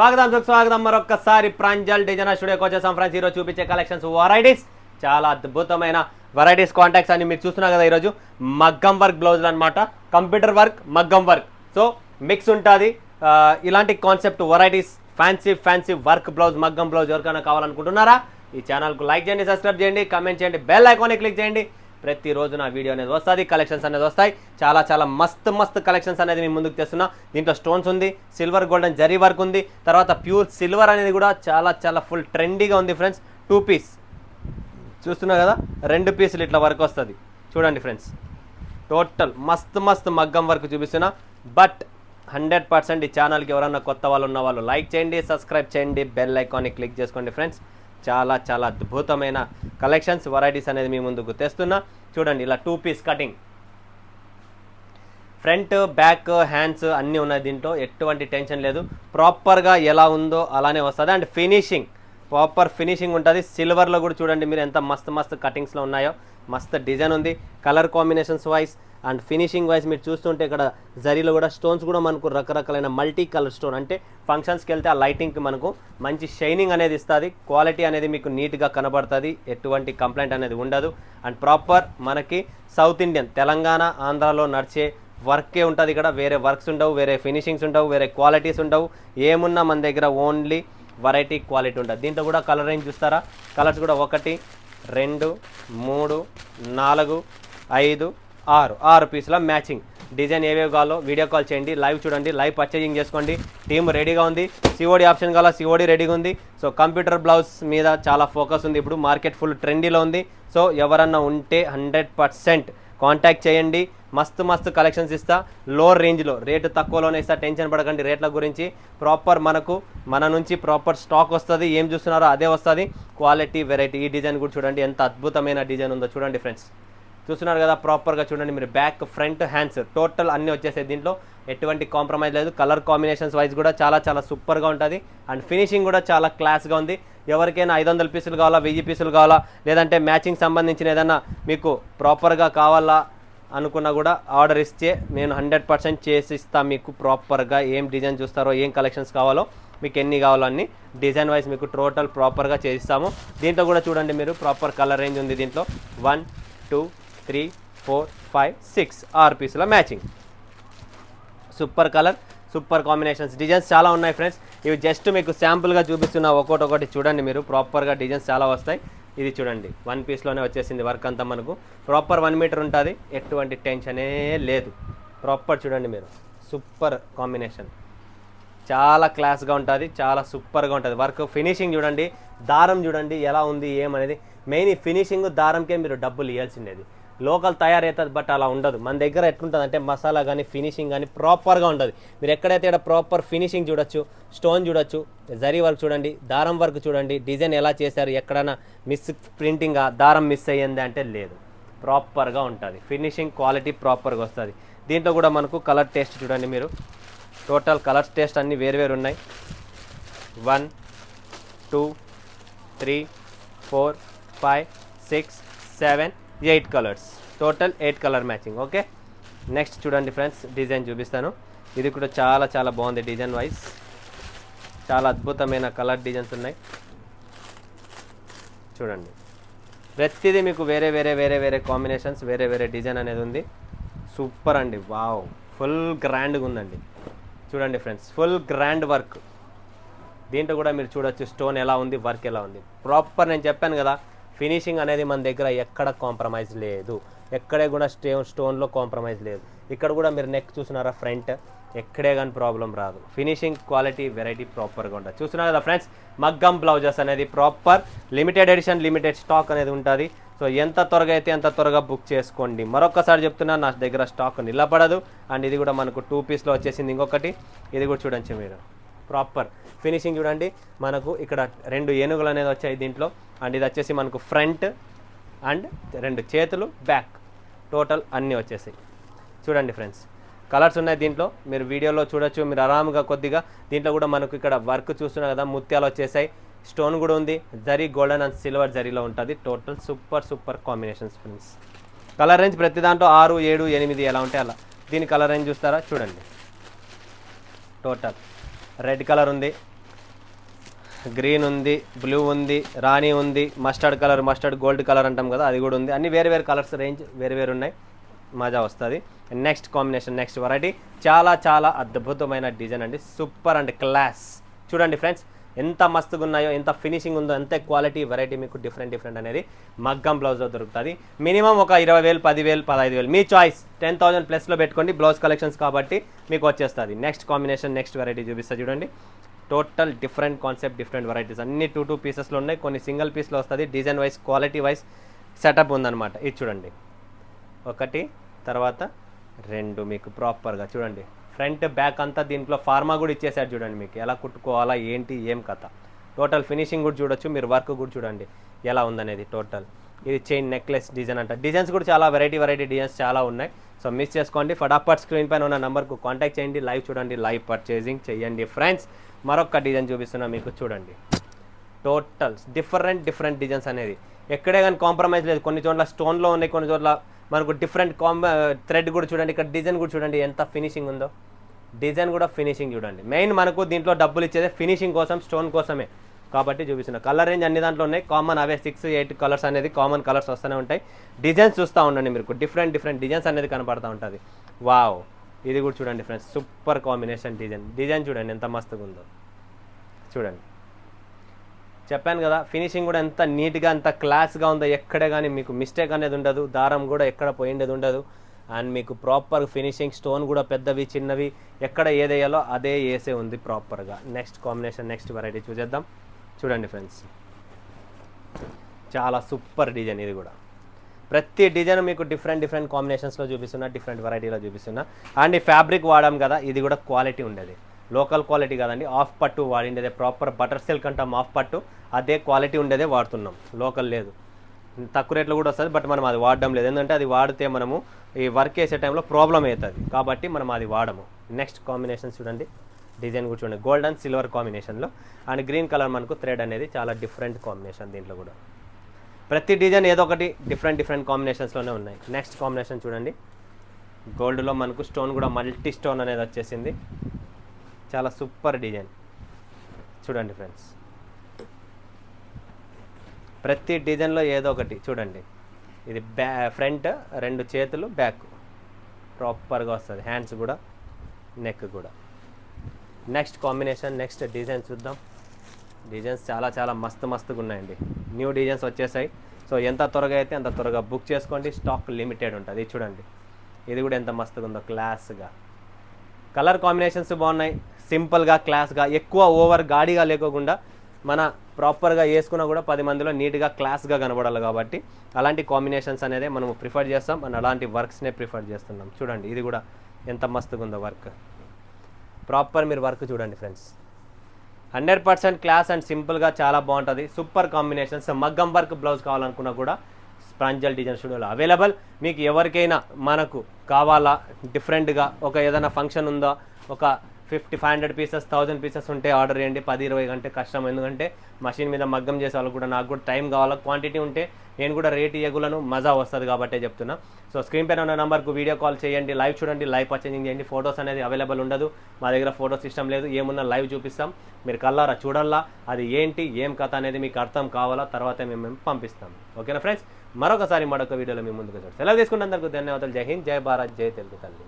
స్వాగతం మరొకసారి ప్రాంజల్ డిజైనర్ స్టూడియోకి వచ్చేసాం ఫ్రెండ్స్. ఈరోజు చూపించే కలెక్షన్స్ వెరైటీస్ చాలా అద్భుతమైన వెరైటీస్ కాంటాక్ట్స్ అని మీరు చూస్తున్నారు కదా. ఈరోజు మగ్గం వర్క్ బ్లౌజులు అనమాట, కంప్యూటర్ వర్క్ మగ్గం వర్క్, సో మిక్స్ ఉంటుంది. ఇలాంటి concept varieties fancy work blouse మగ్గం బ్లౌజ్ ఎవరికైనా కావాలనుకుంటున్నారా ఈ ఛానల్కు లైక్ చేయండి, సబ్స్క్రైబ్ చేయండి, కమెంట్ చేయండి, బెల్ ఐకాన్ని క్లిక్ చేయండి. ప్రతిరోజు నా వీడియో అనేది వస్తుంది, కలెక్షన్స్ అనేది వస్తాయి. చాలా మస్తు కలెక్షన్స్ అనేది మీ ముందుకు తెస్తున్నా. దీంట్లో స్టోన్స్ ఉంది, సిల్వర్ గోల్డెన్ జరీ వర్క్ ఉంది, తర్వాత ప్యూర్ సిల్వర్ అనేది కూడా చాలా ఫుల్ ట్రెండీగా ఉంది ఫ్రెండ్స్. 2 పీస్ చూస్తున్నా కదా, 2 పీసులు ఇట్లా వర్క్ వస్తుంది చూడండి ఫ్రెండ్స్. టోటల్ మస్తు మగ్గం వర్క్ చూపిస్తున్నా. బట్ 100% ఈ ఛానల్కి ఎవరన్నా కొత్త వాళ్ళు ఉన్న వాళ్ళు లైక్ చేయండి, సబ్స్క్రైబ్ చేయండి, బెల్ ఐకాన్ని క్లిక్ చేసుకోండి ఫ్రెండ్స్. చాలా అద్భుతమైన కలెక్షన్స్ వెరైటీస్ అనేది మీ ముందుకు తెస్తున్నా. చూడండి ఇలా 2 piece cutting, front back hands అన్నీ ఉన్నాయి. దీంట్లో ఎటువంటి టెన్షన్ లేదు, ప్రాపర్గా ఎలా ఉందో అలానే వస్తుంది. అండ్ ప్రాపర్ ఫినిషింగ్ ఉంటుంది. సిల్వర్లో కూడా చూడండి మీరు ఎంత మస్తు కటింగ్స్లో ఉన్నాయో. మస్తు డిజైన్ ఉంది, colour combinations wise and finishing wise మీరు చూస్తుంటే ఇక్కడ జరీలో కూడా స్టోన్స్ కూడా మనకు రకరకాలైన మల్టీ కలర్ స్టోన్, అంటే ఫంక్షన్స్కి వెళ్తే ఆ లైటింగ్కి మనకు మంచి షైనింగ్ అనేది ఇస్తుంది. క్వాలిటీ అనేది మీకు నీట్గా కనబడుతుంది, ఎటువంటి కంప్లైంట్ అనేది ఉండదు. అండ్ ప్రాపర్ మనకి సౌత్ ఇండియన్ తెలంగాణ ఆంధ్రాలో నడిచే వర్కే ఉంటుంది. ఇక్కడ వేరే వర్క్స్ ఉండవు, వేరే ఫినిషింగ్స్ ఉండవు, వేరే క్వాలిటీస్ ఉండవు. ఏమున్నా మన దగ్గర ఓన్లీ వెరైటీ క్వాలిటీ ఉంటుంది. దీంట్లో కూడా కలర్ రేంజ్ చూస్తారా, కలర్స్ కూడా 1 2 3 4 5 6 పీసుల మ్యాచింగ్. డిజైన్ ఏవేవి కావాలో వీడియో కాల్ చేయండి, లైవ్ చూడండి, లైవ్ పర్చేజింగ్ చేసుకోండి. టీమ్ రెడీగా ఉంది, సిఓడి ఆప్షన్ కావాలా సిఓడి రెడీగా ఉంది. సో కంప్యూటర్ బ్లౌజ్ మీద చాలా ఫోకస్ ఉంది ఇప్పుడు, మార్కెట్ ఫుల్ ట్రెండీలో ఉంది. సో ఎవరన్నా ఉంటే 100% కాంటాక్ట్ చేయండి. మస్తు కలెక్షన్స్ ఇస్తా, లో రేంజ్లో, రేటు తక్కువలోనే ఇస్తా. టెన్షన్ పడకండి రేట్ల గురించి. ప్రాపర్ మన నుంచి ప్రాపర్ స్టాక్ వస్తుంది, ఏం చూస్తున్నారో అదే వస్తుంది. Quality variety. ఈ డిజైన్ కూడా చూడండి ఎంత అద్భుతమైన డిజైన్ ఉందో చూడండి ఫ్రెండ్స్. చూస్తున్నారు కదా, ప్రాపర్గా చూడండి మీరు. బ్యాక్ ఫ్రంట్ హ్యాండ్స్ టోటల్ అన్నీ వచ్చేసాయి. దీంట్లో ఎటువంటి కాంప్రమైజ్ లేదు. కలర్ కాంబినేషన్స్ వైజ్ కూడా చాలా సూపర్గా ఉంటుంది. అండ్ ఫినిషింగ్ కూడా చాలా క్లాస్గా ఉంది. ఎవరికైనా 500 పీసులు కావాలా, 1000 పీసులు కావాలా, లేదంటే మ్యాచింగ్ సంబంధించిన ఏదైనా మీకు ప్రాపర్గా కావాలా అనుకున్నా కూడా ఆర్డర్ ఇస్తే నేను 100% చేసి ఇస్తాను మీకు. ప్రాపర్గా ఏం డిజైన్ చూస్తారో, ఏం కలెక్షన్స్ కావాలో, మీకు ఎన్ని కావాలో అన్ని డిజైన్ వైజ్ మీకు టోటల్ ప్రాపర్గా చేయిస్తాము. దీంట్లో కూడా చూడండి మీరు ప్రాపర్ కలర్ రేంజ్ ఉంది. దీంట్లో 1 2 3 4 5 6 పీసుల matching. Super colour, super combinations, designs చాలా ఉన్నాయి ఫ్రెండ్స్. ఇవి జస్ట్ మీకు శాంపుల్గా చూపిస్తున్నా. ఒక్కొక్కటి చూడండి మీరు, ప్రాపర్గా డిజైన్స్ చాలా వస్తాయి. ఇది చూడండి 1 పీస్లోనే వచ్చేసింది వర్క్ అంతా మనకు. ప్రాపర్ 1 మీటర్ ఉంటుంది, ఎటువంటి టెన్షనే లేదు. ప్రాపర్ చూడండి మీరు, సూపర్ కాంబినేషన్, చాలా క్లాస్గా ఉంటుంది, చాలా సూపర్గా ఉంటుంది. వర్క్ ఫినిషింగ్ చూడండి, దారం చూడండి ఎలా ఉంది ఏమనేది. మెయిన్ ఈ ఫినిషింగ్ దారంకే మీరు డబ్బులు ఇవ్వాల్సిండేది. లోకల్ తయారవుతుంది, బట్ అలా ఉండదు. మన దగ్గర ఎట్లుంటుంది అంటే మసాలా కానీ ఫినిషింగ్ కానీ ప్రాపర్గా ఉంటుంది. మీరు ఎక్కడైతే ఇక్కడ ప్రాపర్ ఫినిషింగ్ చూడొచ్చు, స్టోన్ చూడొచ్చు, జరీ వర్క్ చూడండి, దారం వర్క్ చూడండి, డిజైన్ ఎలా చేశారు, ఎక్కడైనా ప్రింటింగ్ దారం మిస్ అయ్యింది అంటే లేదు. ప్రాపర్గా ఉంటుంది, ఫినిషింగ్ క్వాలిటీ ప్రాపర్గా వస్తుంది. దీంట్లో కూడా మనకు కలర్ టేస్ట్ చూడండి మీరు. టోటల్ కలర్స్ టేస్ట్ అన్నీ వేరు ఉన్నాయి. 1 2 3 4 5 6 7 8 colours, total 8 colour matching. Okay, next చూడండి ఫ్రెండ్స్, డిజైన్ చూపిస్తాను. ఇది కూడా చాలా బాగుంది డిజైన్ వైజ్. చాలా అద్భుతమైన కలర్ డిజైన్స్ ఉన్నాయి చూడండి. ప్రతిదీ మీకు వేరే కాంబినేషన్స్, వేరే డిజైన్ అనేది ఉంది. సూపర్ అండి, వావ్, ఫుల్ గ్రాండ్గా ఉందండి. చూడండి ఫ్రెండ్స్, ఫుల్ గ్రాండ్ వర్క్. దీంట్లో కూడా మీరు చూడొచ్చు స్టోన్ ఎలా ఉంది, వర్క్ ఎలా ఉంది. ప్రాపర్ నేను చెప్పాను కదా, ఫినిషింగ్ అనేది మన దగ్గర ఎక్కడ కాంప్రమైజ్ లేదు, ఎక్కడే కూడా స్టోన్లో కాంప్రమైజ్ లేదు. ఇక్కడ కూడా మీరు నెక్ చూస్తున్నారా, ఫ్రంట్ ఎక్కడే కానీ ప్రాబ్లం రాదు. ఫినిషింగ్ క్వాలిటీ వెరైటీ ప్రాపర్గా ఉంటుంది. చూస్తున్నారు కదా ఫ్రెండ్స్, మగ్గం బ్లౌజెస్ అనేది proper limited edition, limited stock అనేది ఉంటుంది. సో ఎంత త్వరగా అయితే అంత త్వరగా బుక్ చేసుకోండి. మరొకసారి చెప్తున్నా, నా దగ్గర స్టాక్ నిలబడదు. అండ్ ఇది కూడా మనకు 2 పీస్లో వచ్చేసింది. ఇంకొకటి ఇది కూడా చూడండి మీరు, ప్రాపర్ ఫినిషింగ్ చూడండి. మనకు ఇక్కడ 2 ఏనుగులు అనేది వచ్చాయి దీంట్లో. అండ్ ఇది వచ్చేసి మనకు ఫ్రంట్ అండ్ 2 చేతులు, బ్యాక్, టోటల్ అన్నీ వచ్చేసాయి. చూడండి ఫ్రెండ్స్, కలర్స్ ఉన్నాయి దీంట్లో, మీరు వీడియోలో చూడొచ్చు. మీరు ఆరాముగా కొద్దిగా దీంట్లో కూడా మనకు ఇక్కడ వర్క్ చూస్తున్నారు కదా, ముత్యాలు వచ్చేసాయి, స్టోన్ కూడా ఉంది, జరీ గోల్డెన్ అండ్ సిల్వర్ జరీలో ఉంటుంది. Total super combinations friends. Colour range ప్రతి దాంట్లో 6 7 8 ఎలా ఉంటే అలా. దీని కలర్ రేంజ్ చూస్తారా చూడండి. టోటల్ రెడ్ కలర్ ఉంది, గ్రీన్ ఉంది, బ్లూ ఉంది, రాణి ఉంది, mustard colour, mustard gold colour అంటాం కదా, అది కూడా ఉంది. అన్ని వేరే వేరే కలర్స్ రేంజ్ వేరు వేరు ఉన్నాయి, మజా వస్తుంది. నెక్స్ట్ కాంబినేషన్, నెక్స్ట్ వెరైటీ చాలా చాలా అద్భుతమైన డిజైన్ అండి, సూపర్ అండ్ క్లాస్. చూడండి ఫ్రెండ్స్ ఎంత మస్తుగా ఉన్నాయో, ఎంత ఫినిషింగ్ ఉందో, అంతే క్వాలిటీ వెరైటీ మీకు డిఫరెంట్ అనేది మగ్గం బ్లౌజ్లో దొరుకుతుంది. మినిమం ఒక 20,000, 10,000, 15,000 మీ చాయిస్. 10,000 ప్లస్లో పెట్టుకోండి, బ్లౌజ్ కలెక్షన్స్ కాబట్టి మీకు వచ్చేస్తుంది. నెక్స్ట్ కాంబినేషన్, నెక్స్ట్ వెరైటీ చూపిస్తా చూడండి. Total different concept, different varieties, అన్ని 2 పీసెస్లో ఉన్నాయి, కొన్ని సింగిల్ పీస్లో వస్తుంది. Design wise, quality wise setup ఉందన్నమాట. ఇది చూడండి, ఒకటి తర్వాత 2 మీకు ప్రాపర్గా చూడండి. ఫ్రంట్ బ్యాక్ అంతా దీంట్లో ఫార్మా కూడా ఇచ్చేసాడు చూడండి, మీకు ఎలా కుట్టుకోవాలా ఏంటి ఏం కథ. టోటల్ ఫినిషింగ్ కూడా చూడొచ్చు మీరు, వర్క్ కూడా చూడండి ఎలా ఉందనేది టోటల్. ఇది చైన్ నెక్లెస్ డిజైన్ అంట. డిజైన్స్ కూడా చాలా వెరైటీ డిజైన్స్ చాలా ఉన్నాయి. సో మిస్ చేసుకోండి, ఫటాఫట్ స్క్రీన్ పైన ఉన్న నెంబర్కు కాంటాక్ట్ చేయండి, లైవ్ చూడండి, లైవ్ పర్చేసింగ్ చేయండి ఫ్రెండ్స్. మరొక డిజైన్ చూపిస్తున్నా మీకు చూడండి. టోటల్ డిఫరెంట్ డిజైన్స్ అనేది ఎక్కడే కానీ కాంప్రమైజ్ లేదు. కొన్ని చోట్ల స్టోన్లో ఉన్నాయి, కొన్ని చోట్ల మనకు డిఫరెంట్ థ్రెడ్ కూడా చూడండి. ఇక్కడ డిజైన్ కూడా చూడండి ఎంత ఫినిషింగ్ ఉందో, డిజైన్ కూడా ఫినిషింగ్ చూడండి. మెయిన్ మనకు దీంట్లో డబ్బులు ఇచ్చేదే ఫినిషింగ్ కోసం, స్టోన్ కోసమే కాబట్టి చూపిస్తున్నా. కలర్ రేంజ్ అన్ని దాంట్లో ఉన్నాయి, కామన్ అవే 6-8 కలర్స్ అనేది కామన్ కలర్స్ వస్తూనే ఉంటాయి. డిజైన్స్ చూస్తూ ఉండండి మీకు, డిఫరెంట్ డిజైన్స్ అనేది కనపడుతూ ఉంటుంది. వావ్, ఇది కూడా చూడండి ఫ్రెండ్స్, సూపర్ కాంబినేషన్ డిజైన్ చూడండి ఎంత మస్తుగా ఉందో చూడండి. చెప్పాను కదా, ఫినిషింగ్ కూడా ఎంత నీట్గా ఎంత క్లాస్గా ఉందో, ఎక్కడే కానీ మీకు మిస్టేక్ అనేది ఉండదు, దారం కూడా ఎక్కడ పోయిండేది ఉండదు. అండ్ మీకు ప్రాపర్ ఫినిషింగ్, స్టోన్ కూడా పెద్దవి చిన్నవి ఎక్కడ ఏదేయాలో అదే వేసే ఉంది ప్రాపర్గా. నెక్స్ట్ కాంబినేషన్, నెక్స్ట్ వెరైటీ చూసేద్దాం. చూడండి ఫ్రెండ్స్, చాలా సూపర్ డిజైన్. ఇది కూడా ప్రతి డిజైన్ మీకు డిఫరెంట్ కాంబినేషన్స్లో చూపిస్తున్నా, డిఫరెంట్ వెరైటీలో చూపిస్తున్నా. అండ్ ఈ ఫ్యాబ్రిక్ వాడాం కదా, ఇది కూడా క్వాలిటీ ఉండేది, లోకల్ క్వాలిటీ కాదండి, ఆఫ్ పట్టు వాడిండేదే, ప్రాపర్ బటర్ సిల్క్ అంటాం ఆఫ్ పట్టు, అదే క్వాలిటీ ఉండేదే వాడుతున్నాం, లోకల్ లేదు. తక్కువ రేట్లో కూడా వస్తుంది, బట్ మనం అది వాడడం లేదు, ఎందుకంటే అది వాడితే మనము ఈ వర్క్ చేసే టైంలో ప్రాబ్లం అవుతుంది కాబట్టి మనం అది వాడము. నెక్స్ట్ కాంబినేషన్ చూడండి, డిజైన్ కూడా చూడండి, గోల్డ్ అండ్ సిల్వర్ కాంబినేషన్లో. అండ్ గ్రీన్ కలర్ మనకు థ్రెడ్ అనేది చాలా డిఫరెంట్ కాంబినేషన్. దీంట్లో కూడా ప్రతి డిజైన్ ఏదో ఒకటి డిఫరెంట్ కాంబినేషన్స్లోనే ఉన్నాయి. నెక్స్ట్ కాంబినేషన్ చూడండి, గోల్డ్లో మనకు స్టోన్ కూడా మల్టీ స్టోన్ అనేది వచ్చేసింది, చాలా సూపర్ డిజైన్ చూడండి ఫ్రెండ్స్. ప్రతి డిజైన్లో ఏదో ఒకటి చూడండి. ఇది ఫ్రంట్ 2 చేతులు, బ్యాక్ ప్రాపర్గా వస్తుంది, హ్యాండ్స్ కూడా, నెక్ కూడా. నెక్స్ట్ కాంబినేషన్, నెక్స్ట్ డిజైన్ చూద్దాం. డిజైన్స్ చాలా మస్తుగా ఉన్నాయండి, న్యూ డిజైన్స్ వచ్చేసాయి. సో ఎంత త్వరగా అయితే అంత త్వరగా బుక్ చేసుకోండి, స్టాక్ లిమిటెడ్ ఉంటుంది. చూడండి, ఇది కూడా ఎంత మస్తుగా ఉందో, క్లాస్గా. కలర్ కాంబినేషన్స్ బాగున్నాయి, సింపుల్గా క్లాస్గా, ఎక్కువ ఓవర్ గాడిగా లేకోకుండా మన ప్రాపర్గా వేసుకున్నా కూడా 10 మందిలో నీట్గా క్లాస్గా కనబడాలి కాబట్టి అలాంటి కాంబినేషన్స్ అనేది మనం ప్రిఫర్ చేస్తాం, అండ్ అలాంటి వర్క్స్నే ప్రిఫర్ చేస్తున్నాం. చూడండి, ఇది కూడా ఎంత మస్తుగా ఉందో వర్క్, ప్రాపర్ మీరు వర్క్ చూడండి ఫ్రెండ్స్. 100% క్లాస్ అండ్ సింపుల్గా చాలా బాగుంటుంది, సూపర్ కాంబినేషన్స్. మగ్గం వర్క్ బ్లౌజ్ కావాలనుకున్నా కూడా స్ప్రాంజల్ డిజైన్ స్టూడియోలో అవైలబుల్. మీకు ఎవరికైనా మనకు కావాలా డిఫరెంట్గా, ఒక ఏదైనా ఫంక్షన్ ఉందా, ఒక 500 పీసెస్ 1000 పీసెస్ ఉంటే ఆర్డర్ చేయండి. 10-20 గంటే కష్టం, ఎందుకంటే మషిన్ మీద మగ్గం చేసే వాళ్ళు కూడా, నాకు కూడా టైం కావాలా, క్వాంటిటీ ఉంటే నేను కూడా రేట్ ఇవ్వగలను, మజా వస్తుంది కాబట్టే చెప్తున్నా. సో స్క్రీన్ పైన ఉన్న నెంబర్కు వీడియో కాల్ చేయండి, లైవ్ చూడండి, లైవ్ పర్చేసింగ్ చేయండి. ఫొటోస్ అనేది అవైలబుల్ ఉండదు, మా దగ్గర ఫోటో సిస్టమ్ లేదు, ఏమున్నా లైవ్ చూపిస్తాం, మీరు కల్లారా చూడాలా, అది ఏంటి ఏం కథ అనేది మీకు అర్థం కావాలా, తర్వాత మేము పంపిస్తాం. ఓకేనా ఫ్రెండ్స్, మరొక వీడియోలో మీ ముందుకు చూడండి. సెలవు తీసుకున్నందుకు ధన్యవాదాలు. జై హింద్, జై భారత్, జై తెలుగు తల్లి.